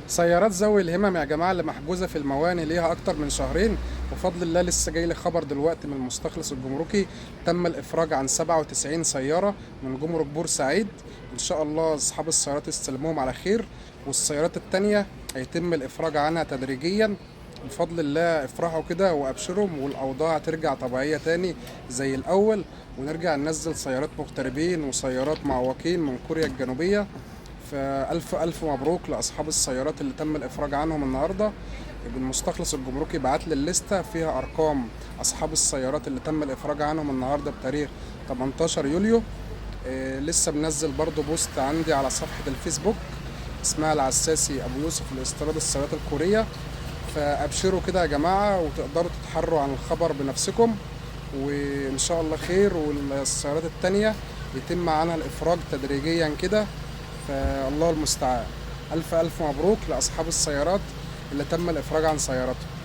سيارات ذوي الهمم يا جماعة اللي محجوزة في المواني ليها أكتر من شهرين، بفضل الله لسه جاي لي خبر دلوقتي من المستخلص الجمركي. تم الإفراج عن 97 سيارة من جمرك بورسعيد. إن شاء الله أصحاب السيارات يستلموهم على خير، والسيارات التانية هيتم الإفراج عنها تدريجيا بفضل الله. افرحوا كده وأبشروا، والأوضاع ترجع طبيعية تاني زي الأول، ونرجع ننزل سيارات مغتربين وسيارات معوقين من كوريا الجنوبية. فألف ألف مبروك لأصحاب السيارات اللي تم الإفراج عنهم النهاردة. المستخلص الجمركي بعت لي الليستة فيها أرقام أصحاب السيارات اللي تم الإفراج عنهم النهاردة بتاريخ 18 يوليو. لسه منزل برضو بوست عندي على صفحة الفيسبوك اسمها العساسي أبو يوسف لاستيراد السيارات الكورية. فأبشروا كده يا جماعة، وتقدروا تتحروا عن الخبر بنفسكم، وإن شاء الله خير. والسيارات التانية يتم عنها الإفراج تدريجيا كده، فالله المستعان. ألف ألف مبروك لأصحاب السيارات اللي تم الإفراج عن سياراتهم.